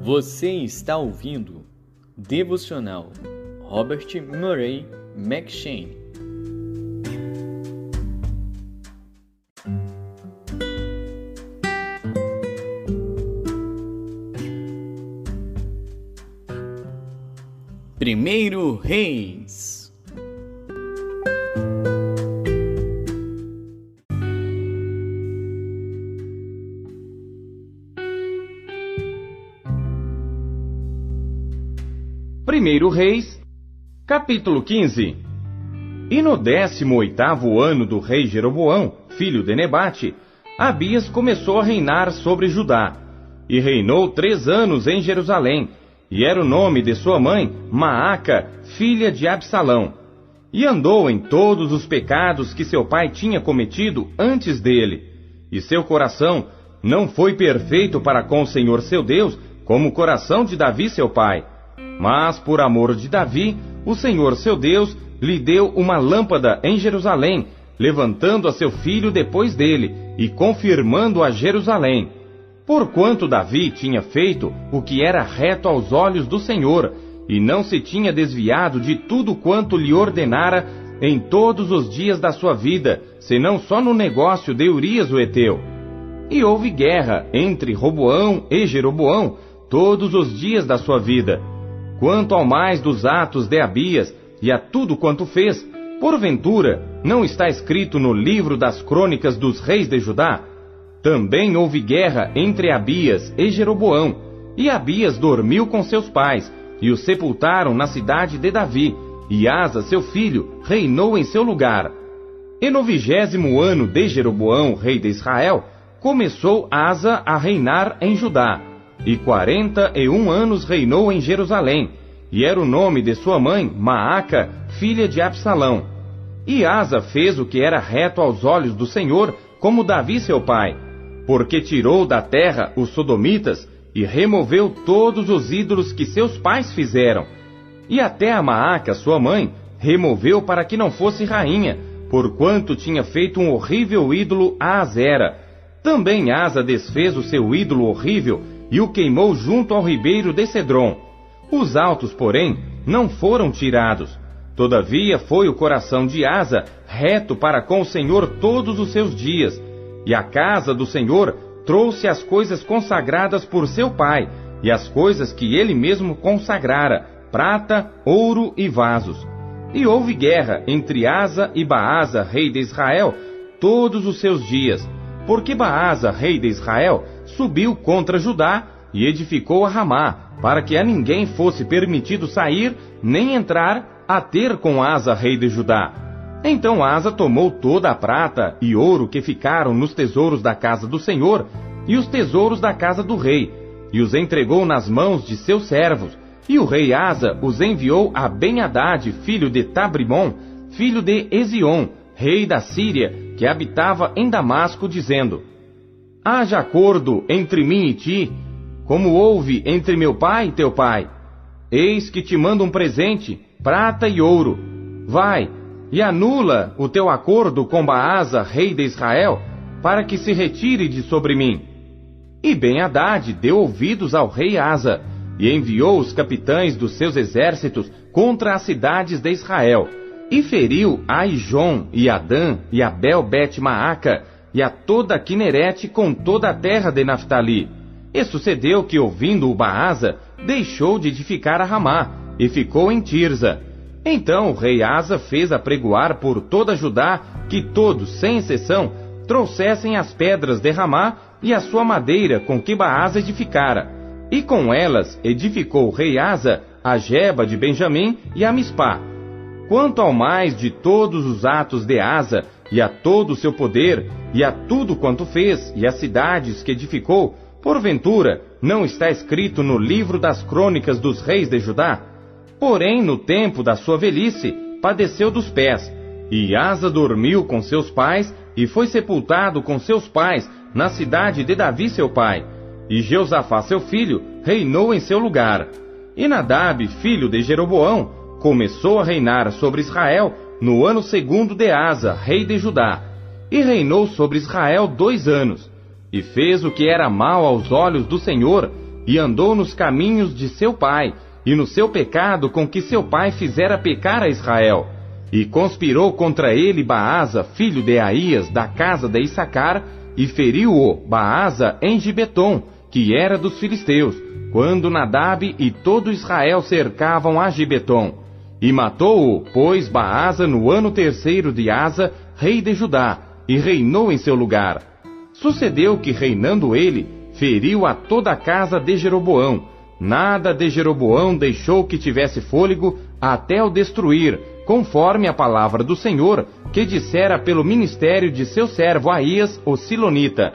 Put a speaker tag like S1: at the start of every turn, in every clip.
S1: Você está ouvindo Devocional Robert Murray M'Cheyne. Primeiro Reis.
S2: Primeiro Reis, capítulo 15. E no 18º ano do rei Jeroboão, filho de Nebate, Abias começou a reinar sobre Judá, e reinou 3 anos em Jerusalém, e era o nome de sua mãe, Maaca, filha de Absalão. E andou em todos os pecados que seu pai tinha cometido antes dele, e seu coração não foi perfeito para com o Senhor seu Deus, como o coração de Davi seu pai. Mas, por amor de Davi, o Senhor seu Deus lhe deu uma lâmpada em Jerusalém, levantando a seu filho depois dele, e confirmando a Jerusalém. Porquanto Davi tinha feito o que era reto aos olhos do Senhor, e não se tinha desviado de tudo quanto lhe ordenara em todos os dias da sua vida, senão só no negócio de Urias o Heteu. E houve guerra entre Roboão e Jeroboão todos os dias da sua vida. Quanto ao mais dos atos de Abias, e a tudo quanto fez, porventura, não está escrito no livro das crônicas dos reis de Judá? Também houve guerra entre Abias e Jeroboão, e Abias dormiu com seus pais, e o sepultaram na cidade de Davi, e Asa, seu filho, reinou em seu lugar. E no 20º ano de Jeroboão, rei de Israel, começou Asa a reinar em Judá, e 41 anos reinou em Jerusalém, e era o nome de sua mãe, Maaca, filha de Absalão. E Asa fez o que era reto aos olhos do Senhor, como Davi seu pai, porque tirou da terra os sodomitas, e removeu todos os ídolos que seus pais fizeram. E até a Maaca, sua mãe, removeu para que não fosse rainha, porquanto tinha feito um horrível ídolo a Azera. Também Asa desfez o seu ídolo horrível, e o queimou junto ao ribeiro de Cedron. Os altos, porém, não foram tirados. Todavia foi o coração de Asa reto para com o Senhor todos os seus dias, e a casa do Senhor trouxe as coisas consagradas por seu pai, e as coisas que ele mesmo consagrara, prata, ouro e vasos. E houve guerra entre Asa e Baasa, rei de Israel, todos os seus dias, porque Baasa, rei de Israel, subiu contra Judá e edificou a Ramá, para que a ninguém fosse permitido sair, nem entrar, a ter com Asa, rei de Judá. Então Asa tomou toda a prata e ouro que ficaram nos tesouros da casa do Senhor, e os tesouros da casa do rei, e os entregou nas mãos de seus servos, e o rei Asa os enviou a Ben-Hadad, filho de Tabrimon, filho de Ezion, rei da Síria, que habitava em Damasco, dizendo: Haja acordo entre mim e ti, como houve entre meu pai e teu pai. Eis que te mando um presente, prata e ouro. Vai, e anula o teu acordo com Baasa, rei de Israel, para que se retire de sobre mim. E Ben-Hadad deu ouvidos ao rei Asa, e enviou os capitães dos seus exércitos contra as cidades de Israel, e feriu Aijon, e Adã, e Abel-Bet-Maaca, e a toda Quinerete com toda a terra de Naftali. E sucedeu que, ouvindo o Baasa, deixou de edificar a Ramá, e ficou em Tirza. Então o rei Asa fez apregoar por toda Judá que todos, sem exceção, trouxessem as pedras de Ramá e a sua madeira com que Baasa edificara. E com elas edificou o rei Asa a Geba de Benjamim e a Mispá. Quanto ao mais de todos os atos de Asa, e a todo o seu poder, e a tudo quanto fez, e as cidades que edificou, porventura, não está escrito no livro das crônicas dos reis de Judá? Porém, no tempo da sua velhice, padeceu dos pés, e Asa dormiu com seus pais, e foi sepultado com seus pais na cidade de Davi seu pai. E Jeosafá seu filho reinou em seu lugar. E Nadab, filho de Jeroboão, começou a reinar sobre Israel no ano 2º de Asa, rei de Judá, e reinou sobre Israel 2 anos, e fez o que era mal aos olhos do Senhor, e andou nos caminhos de seu pai, e no seu pecado com que seu pai fizera pecar a Israel. E conspirou contra ele Baasa, filho de Aías, da casa de Issacar, e feriu-o Baasa em Gibeton, que era dos filisteus, quando Nadab e todo Israel cercavam a Gibeton. E matou-o, pois, Baasa no ano 3º de Asa, rei de Judá, e reinou em seu lugar. Sucedeu que, reinando ele, feriu a toda a casa de Jeroboão. Nada de Jeroboão deixou que tivesse fôlego até o destruir, conforme a palavra do Senhor, que dissera pelo ministério de seu servo Aías, o Silonita.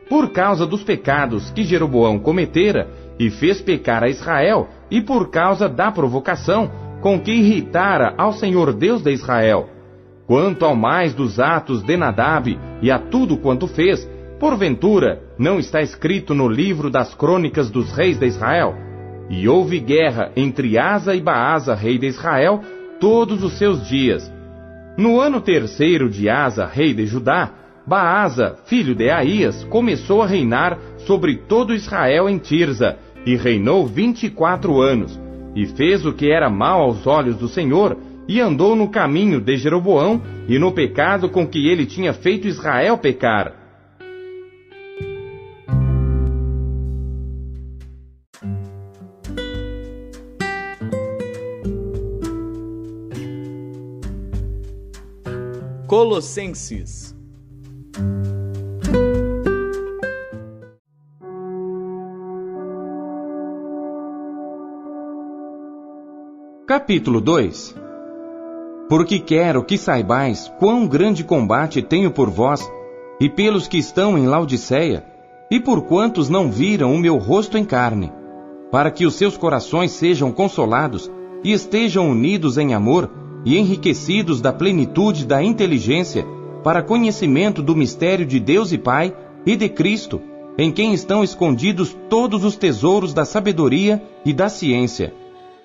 S2: Por causa dos pecados que Jeroboão cometera, e fez pecar a Israel, e por causa da provocação com que irritara ao Senhor Deus de Israel. Quanto ao mais dos atos de Nadab, e a tudo quanto fez, porventura, não está escrito no livro das crônicas dos reis de Israel? E houve guerra entre Asa e Baasa, rei de Israel, todos os seus dias. No ano 3º de Asa, rei de Judá, Baasa, filho de Aías, começou a reinar sobre todo Israel em Tirza, e reinou 24 anos, e fez o que era mal aos olhos do Senhor, e andou no caminho de Jeroboão, e no pecado com que ele tinha feito Israel pecar.
S1: Colossenses.
S2: Capítulo 2. Porque quero que saibais quão grande combate tenho por vós, e pelos que estão em Laodiceia, e por quantos não viram o meu rosto em carne, para que os seus corações sejam consolados, e estejam unidos em amor, e enriquecidos da plenitude da inteligência, para conhecimento do mistério de Deus e Pai, e de Cristo, em quem estão escondidos todos os tesouros da sabedoria e da ciência.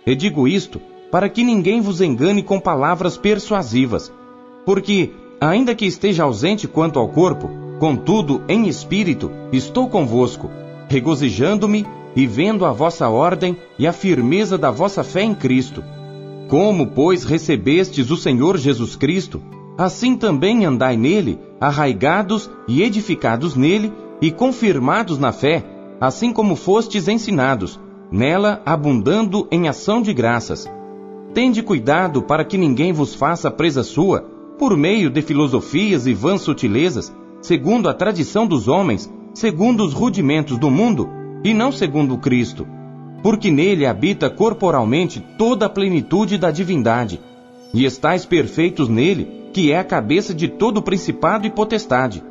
S2: E digo isto, para que ninguém vos engane com palavras persuasivas. Porque, ainda que esteja ausente quanto ao corpo, contudo, em espírito, estou convosco, regozijando-me e vendo a vossa ordem e a firmeza da vossa fé em Cristo. Como, pois, recebestes o Senhor Jesus Cristo, assim também andai nele, arraigados e edificados nele, e confirmados na fé, assim como fostes ensinados, nela abundando em ação de graças. Tende cuidado para que ninguém vos faça presa sua, por meio de filosofias e vãs sutilezas, segundo a tradição dos homens, segundo os rudimentos do mundo, e não segundo Cristo. Porque nele habita corporalmente toda a plenitude da divindade, e estáis perfeitos nele, que é a cabeça de todo principado e potestade,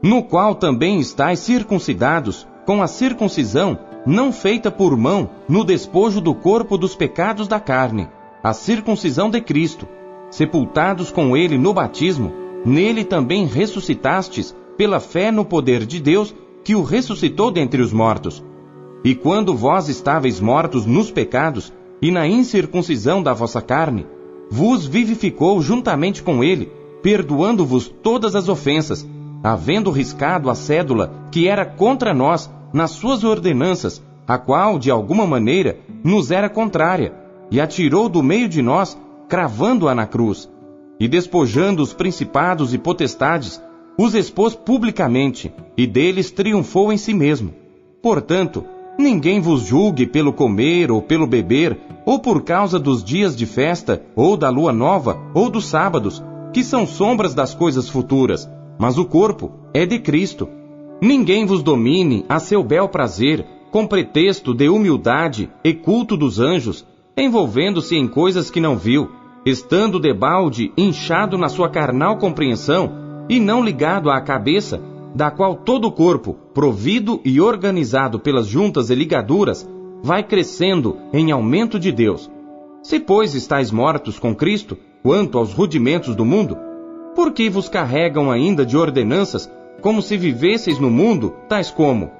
S2: no qual também estáis circuncidados, com a circuncisão não feita por mão, no despojo do corpo dos pecados da carne, a circuncisão de Cristo, sepultados com ele no batismo, nele também ressuscitastes, pela fé no poder de Deus, que o ressuscitou dentre os mortos. E quando vós estáveis mortos nos pecados, e na incircuncisão da vossa carne, vos vivificou juntamente com ele, perdoando-vos todas as ofensas, havendo riscado a cédula que era contra nós nas suas ordenanças, a qual, de alguma maneira, nos era contrária, e atirou do meio de nós, cravando-a na cruz. E despojando os principados e potestades, os expôs publicamente, e deles triunfou em si mesmo. Portanto, ninguém vos julgue pelo comer ou pelo beber, ou por causa dos dias de festa, ou da lua nova, ou dos sábados, que são sombras das coisas futuras, mas o corpo é de Cristo. Ninguém vos domine a seu bel prazer, com pretexto de humildade e culto dos anjos, envolvendo-se em coisas que não viu, estando debalde inchado na sua carnal compreensão, e não ligado à cabeça, da qual todo o corpo, provido e organizado pelas juntas e ligaduras, vai crescendo em aumento de Deus. Se, pois, estáis mortos com Cristo, quanto aos rudimentos do mundo, por que vos carregam ainda de ordenanças, como se vivesseis no mundo, tais como: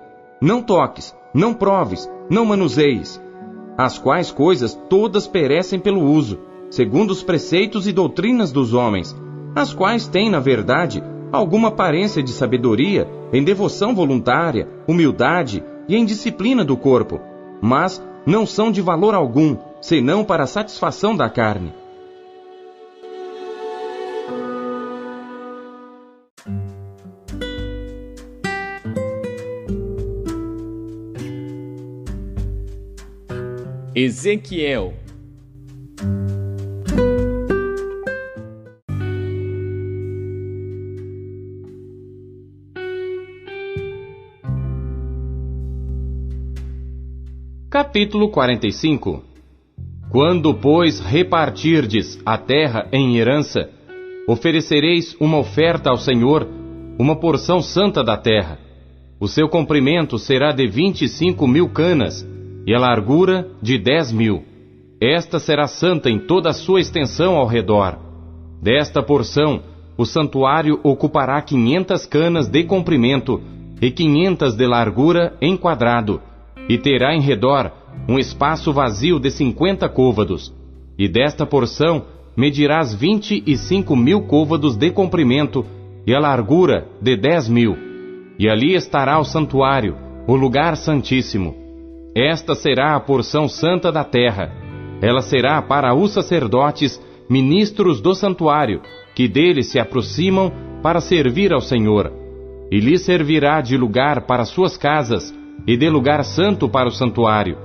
S2: não toques, não proves, não manuseis, as quais coisas todas perecem pelo uso, segundo os preceitos e doutrinas dos homens, as quais têm, na verdade, alguma aparência de sabedoria, em devoção voluntária, humildade, e em disciplina do corpo, mas não são de valor algum, senão para a satisfação da carne.
S1: Ezequiel.
S2: Capítulo 45. Quando, pois, repartirdes a terra em herança, oferecereis uma oferta ao Senhor, uma porção santa da terra. O seu comprimento será de 25.000 canas, e a largura de 10.000. Esta será santa em toda a sua extensão ao redor. Desta porção, o santuário ocupará 500 canas de comprimento e 500 de largura em quadrado, e terá em redor um espaço vazio de 50 côvados. E desta porção medirás 25.000 côvados de comprimento e a largura de 10.000. E ali estará o santuário, o lugar santíssimo. Esta será a porção santa da terra. Ela será para os sacerdotes, ministros do santuário, que dele se aproximam para servir ao Senhor. E lhes servirá de lugar para suas casas, e de lugar santo para o santuário.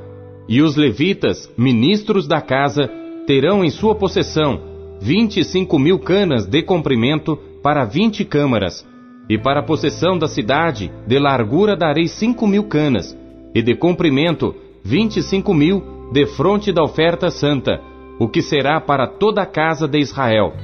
S2: E os levitas, ministros da casa, terão em sua possessão 25.000 canas de comprimento para 20 câmaras. E para a possessão da cidade, de largura darei 5.000 canas, e de comprimento 25.000 de fronte da oferta santa, o que será para toda a casa de Israel.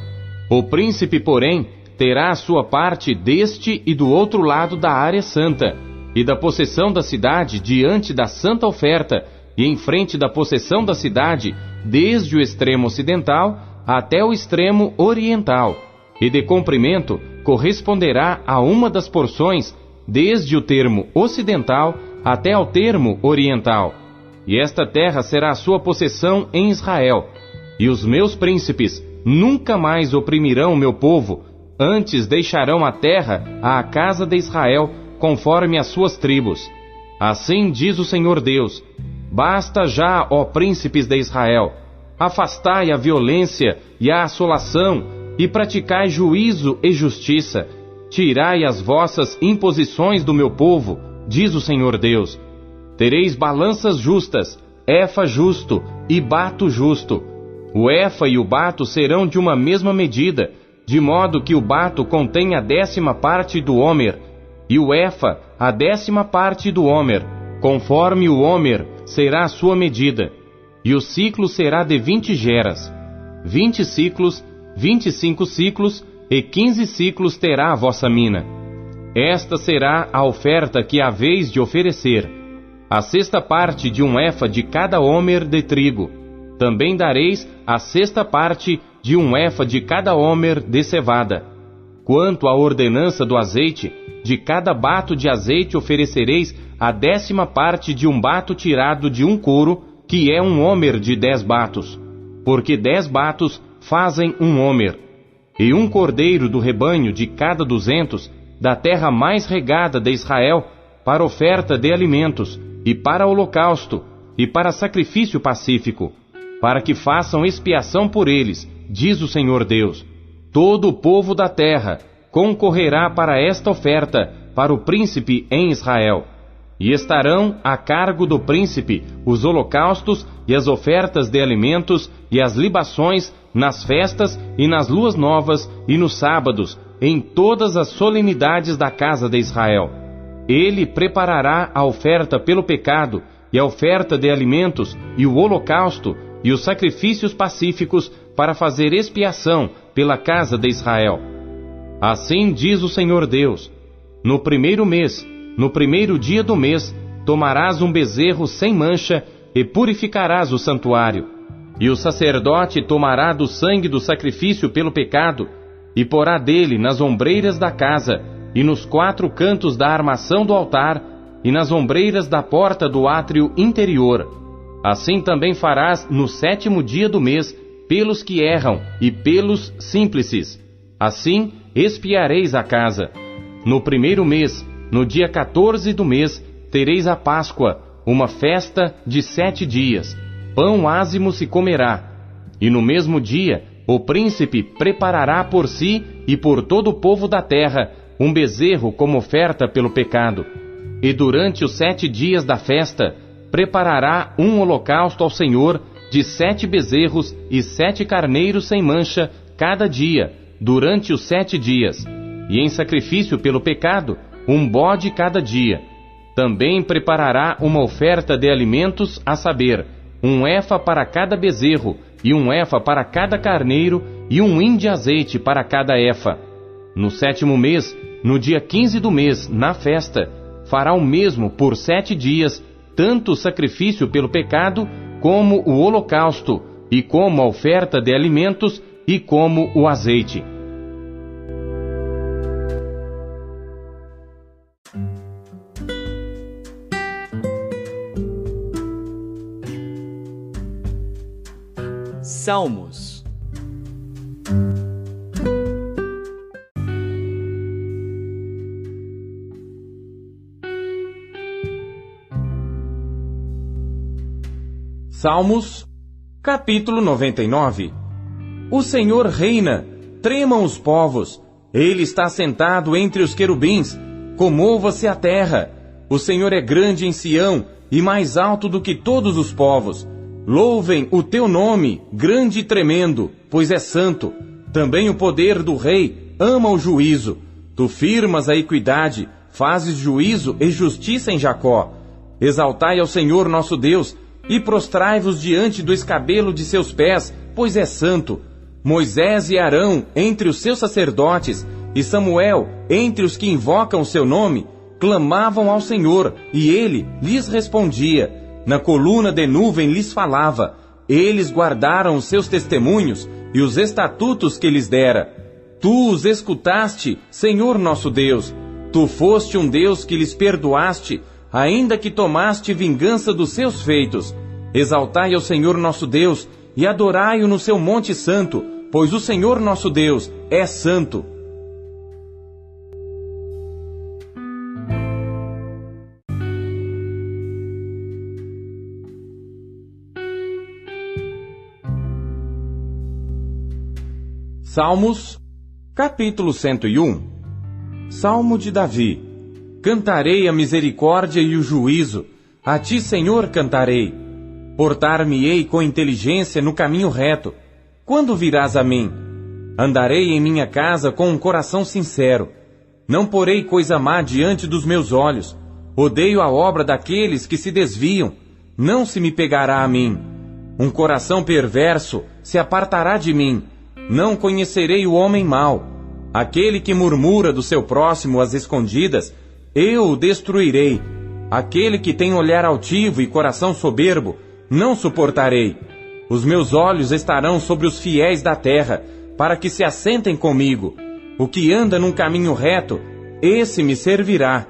S2: O príncipe, porém, terá a sua parte deste e do outro lado da área santa, e da possessão da cidade diante da santa oferta, e em frente da possessão da cidade, desde o extremo ocidental até o extremo oriental, e de comprimento corresponderá a uma das porções, desde o termo ocidental até ao termo oriental. E esta terra será a sua possessão em Israel. E os meus príncipes nunca mais oprimirão o meu povo, antes deixarão a terra à casa de Israel, conforme as suas tribos. Assim diz o Senhor Deus: basta já, ó príncipes de Israel, afastai a violência e a assolação, e praticai juízo e justiça. Tirai as vossas imposições do meu povo, diz o Senhor Deus. Tereis balanças justas, efa justo e bato justo. O efa e o bato serão de uma mesma medida, de modo que o bato contém a 10ª parte do homer, e o efa a 10ª parte do homer, conforme o homer será a sua medida. E o ciclo será de 20 geras. 20 ciclos, 25 ciclos e 15 ciclos terá a vossa mina. Esta será a oferta que haveis de oferecer: a 6ª parte de um efa de cada homer de trigo. Também dareis a 6ª parte de um efa de cada homer de cevada. Quanto à ordenança do azeite, de cada bato de azeite oferecereis a 10ª parte de um bato tirado de um couro, que é um homer de 10 batos, porque 10 batos fazem um homer. E um cordeiro do rebanho de cada 200, da terra mais regada de Israel, para oferta de alimentos, e para holocausto, e para sacrifício pacífico, para que façam expiação por eles, diz o Senhor Deus. Todo o povo da terra concorrerá para esta oferta, para o príncipe em Israel. E estarão a cargo do príncipe os holocaustos e as ofertas de alimentos e as libações nas festas e nas luas novas e nos sábados, em todas as solenidades da casa de Israel. Ele preparará a oferta pelo pecado e a oferta de alimentos e o holocausto e os sacrifícios pacíficos para fazer expiação pela casa de Israel. Assim diz o Senhor Deus: no primeiro mês, no primeiro dia do mês, tomarás um bezerro sem mancha e purificarás o santuário. E o sacerdote tomará do sangue do sacrifício pelo pecado e porá dele nas ombreiras da casa e nos 4 cantos da armação do altar e nas ombreiras da porta do átrio interior. Assim também farás no 7º dia do mês pelos que erram e pelos símplices. Assim expiareis a casa. No primeiro mês, no dia 14 do mês, tereis a Páscoa, uma festa de 7 dias. Pão ázimo se comerá. E no mesmo dia, o príncipe preparará por si e por todo o povo da terra um bezerro como oferta pelo pecado. E durante os 7 dias da festa, preparará um holocausto ao Senhor de 7 bezerros e 7 carneiros sem mancha cada dia, durante os 7 dias. E em sacrifício pelo pecado, um bode cada dia. Também preparará uma oferta de alimentos, a saber, 1 efa para cada bezerro, e 1 efa para cada carneiro, e 1 hin de azeite para cada efa. No 7º mês, no dia 15 do mês, na festa, fará o mesmo por 7 dias, tanto o sacrifício pelo pecado, como o holocausto, e como a oferta de alimentos, e como o azeite.
S1: Salmos.
S2: Salmos, capítulo 99. O Senhor reina, tremam os povos. Ele está sentado entre os querubins, comova-se a terra. O Senhor é grande em Sião e mais alto do que todos os povos. Louvem o teu nome, grande e tremendo, pois é santo. Também o poder do rei ama o juízo. Tu firmas a equidade, fazes juízo e justiça em Jacó. Exaltai ao Senhor nosso Deus, e prostrai-vos diante do escabelo de seus pés, pois é santo. Moisés e Arão entre os seus sacerdotes, e Samuel entre os que invocam o seu nome, clamavam ao Senhor, e ele lhes respondia. Na coluna de nuvem lhes falava. Eles guardaram os seus testemunhos e os estatutos que lhes dera. Tu os escutaste, Senhor nosso Deus. Tu foste um Deus que lhes perdoaste, ainda que tomaste vingança dos seus feitos. Exaltai ao Senhor nosso Deus e adorai-o no seu monte santo, pois o Senhor nosso Deus é santo. Salmos, capítulo 101. Salmo de Davi. Cantarei a misericórdia e o juízo. A ti, Senhor, cantarei. Portar-me-ei com inteligência no caminho reto. Quando virás a mim? Andarei em minha casa com um coração sincero. Não porei coisa má diante dos meus olhos. Odeio a obra daqueles que se desviam. Não se me pegará a mim. Um coração perverso se apartará de mim. Não conhecerei o homem mau. Aquele que murmura do seu próximo às escondidas, eu o destruirei. Aquele que tem olhar altivo e coração soberbo, não suportarei. Os meus olhos estarão sobre os fiéis da terra, para que se assentem comigo. O que anda num caminho reto, esse me servirá.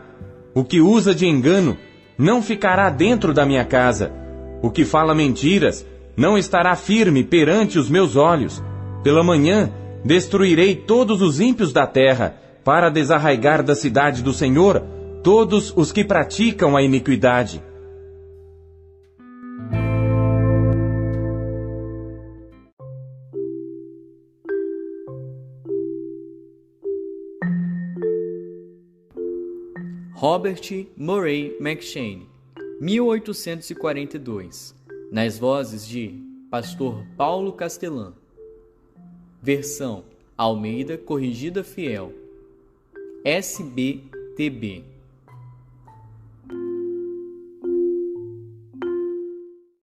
S2: O que usa de engano, não ficará dentro da minha casa. O que fala mentiras, não estará firme perante os meus olhos. Pela manhã, destruirei todos os ímpios da terra, para desarraigar da cidade do Senhor todos os que praticam a iniquidade.
S1: Robert Murray McCheyne, 1842. Nas vozes de Pastor Paulo Castelã. Versão Almeida Corrigida Fiel. SBTB.